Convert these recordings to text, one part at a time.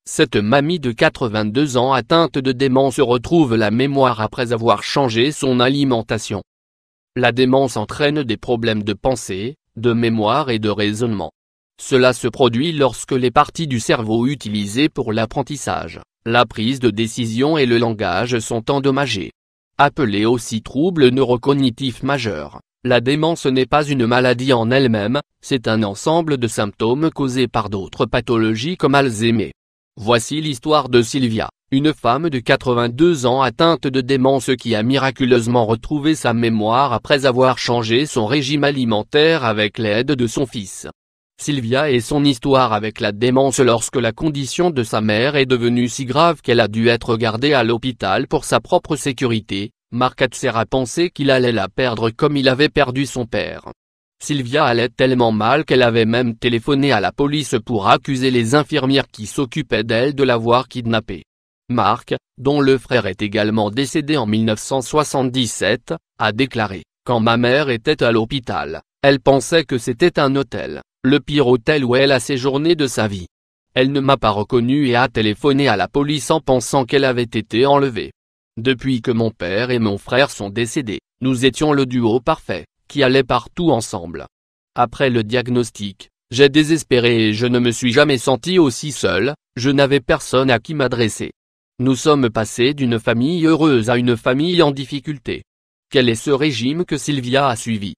Cette mamie de 82 ans atteinte de démence retrouve la mémoire après avoir changé son alimentation. La démence entraîne des problèmes de pensée, de mémoire et de raisonnement. Cela se produit lorsque les parties du cerveau utilisées pour l'apprentissage, la prise de décision et le langage sont endommagées. Appelée aussi trouble neurocognitif majeur, la démence n'est pas une maladie en elle-même, c'est un ensemble de symptômes causés par d'autres pathologies comme Alzheimer. Voici l'histoire de Sylvia, une femme de 82 ans atteinte de démence qui a miraculeusement retrouvé sa mémoire après avoir changé son régime alimentaire avec l'aide de son fils. Sylvia et son histoire avec la démence lorsque la condition de sa mère est devenue si grave qu'elle a dû être gardée à l'hôpital pour sa propre sécurité. Mark Hatzer a pensé qu'il allait la perdre comme il avait perdu son père. Sylvia allait tellement mal qu'elle avait même téléphoné à la police pour accuser les infirmières qui s'occupaient d'elle de l'avoir kidnappée. Mark, dont le frère est également décédé en 1977, a déclaré « Quand ma mère était à l'hôpital, elle pensait que c'était un hôtel, le pire hôtel où elle a séjourné de sa vie. Elle ne m'a pas reconnu et a téléphoné à la police en pensant qu'elle avait été enlevée. Depuis que mon père et mon frère sont décédés, nous étions le duo parfait, qui allait partout ensemble. Après le diagnostic, j'ai désespéré et je ne me suis jamais senti aussi seul, je n'avais personne à qui m'adresser. Nous sommes passés d'une famille heureuse à une famille en difficulté. Quel est ce régime que Sylvia a suivi?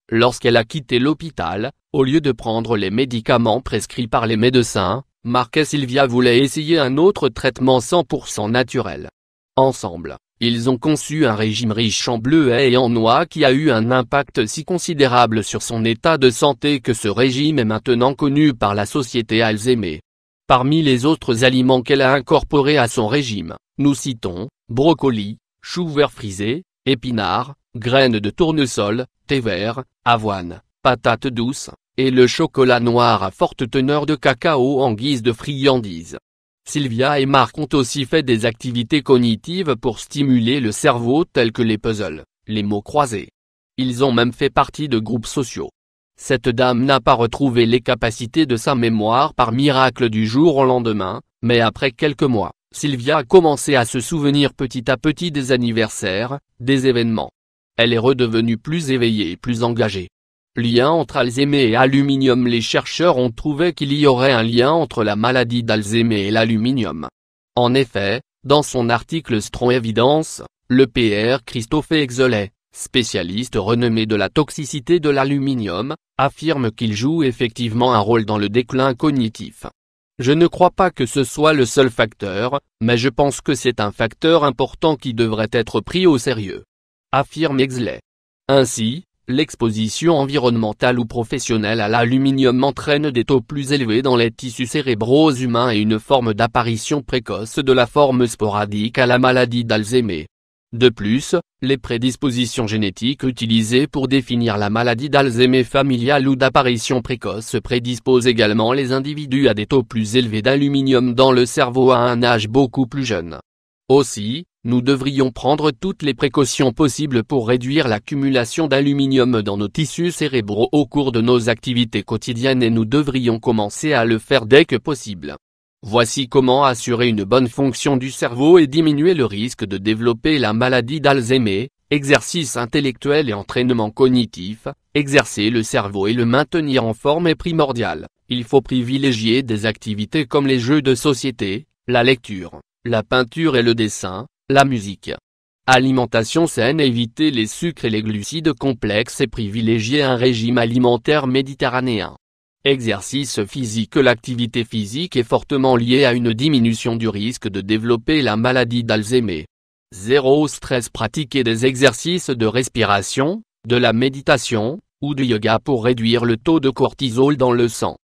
Lorsqu'elle a quitté l'hôpital, au lieu de prendre les médicaments prescrits par les médecins, Mark et Sylvia voulaient essayer un autre traitement 100% naturel. Ensemble, ils ont conçu un régime riche en bleuets et en noix qui a eu un impact si considérable sur son état de santé que ce régime est maintenant connu par la société Alzheimer. Parmi les autres aliments qu'elle a incorporés à son régime, nous citons brocoli, chou vert frisé, épinards, graines de tournesol, thé vert, avoine, patates douces, et le chocolat noir à forte teneur de cacao en guise de friandise. Sylvia et Mark ont aussi fait des activités cognitives pour stimuler le cerveau telles que les puzzles, les mots croisés. Ils ont même fait partie de groupes sociaux. Cette dame n'a pas retrouvé les capacités de sa mémoire par miracle du jour au lendemain, mais après quelques mois, Sylvia a commencé à se souvenir petit à petit des anniversaires, des événements. Elle est redevenue plus éveillée et plus engagée. Lien entre Alzheimer et aluminium. Les chercheurs ont trouvé qu'il y aurait un lien entre la maladie d'Alzheimer et l'aluminium. En effet, dans son article Strong Evidence, le Pr Christophe Exelet, spécialiste renommé de la toxicité de l'aluminium, affirme qu'il joue effectivement un rôle dans le déclin cognitif. Je ne crois pas que ce soit le seul facteur, mais je pense que c'est un facteur important qui devrait être pris au sérieux, affirme Exelet. Ainsi, l'exposition environnementale ou professionnelle à l'aluminium entraîne des taux plus élevés dans les tissus cérébraux humains et une forme d'apparition précoce de la forme sporadique à la maladie d'Alzheimer. De plus, les prédispositions génétiques utilisées pour définir la maladie d'Alzheimer familiale ou d'apparition précoce prédisposent également les individus à des taux plus élevés d'aluminium dans le cerveau à un âge beaucoup plus jeune. Aussi, nous devrions prendre toutes les précautions possibles pour réduire l'accumulation d'aluminium dans nos tissus cérébraux au cours de nos activités quotidiennes et nous devrions commencer à le faire dès que possible. Voici comment assurer une bonne fonction du cerveau et diminuer le risque de développer la maladie d'Alzheimer. Exercice intellectuel et entraînement cognitif. Exercer le cerveau et le maintenir en forme est primordial. Il faut privilégier des activités comme les jeux de société, la lecture, la peinture et le dessin, la musique. Alimentation saine. Éviter les sucres et les glucides complexes et privilégier un régime alimentaire méditerranéen. Exercice physique. L'activité physique est fortement liée à une diminution du risque de développer la maladie d'Alzheimer. Zéro stress. Pratiquer des exercices de respiration, de la méditation, ou du yoga pour réduire le taux de cortisol dans le sang.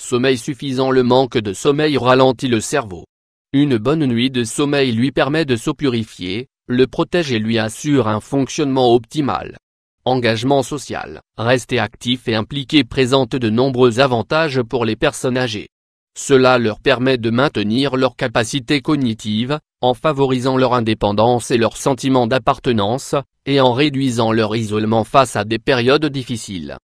Sommeil suffisant. Le manque de sommeil ralentit le cerveau. Une bonne nuit de sommeil lui permet de se purifier, le protège et lui assure un fonctionnement optimal. Engagement social. Rester actif et impliqué présente de nombreux avantages pour les personnes âgées. Cela leur permet de maintenir leur capacité cognitive, en favorisant leur indépendance et leur sentiment d'appartenance, et en réduisant leur isolement face à des périodes difficiles.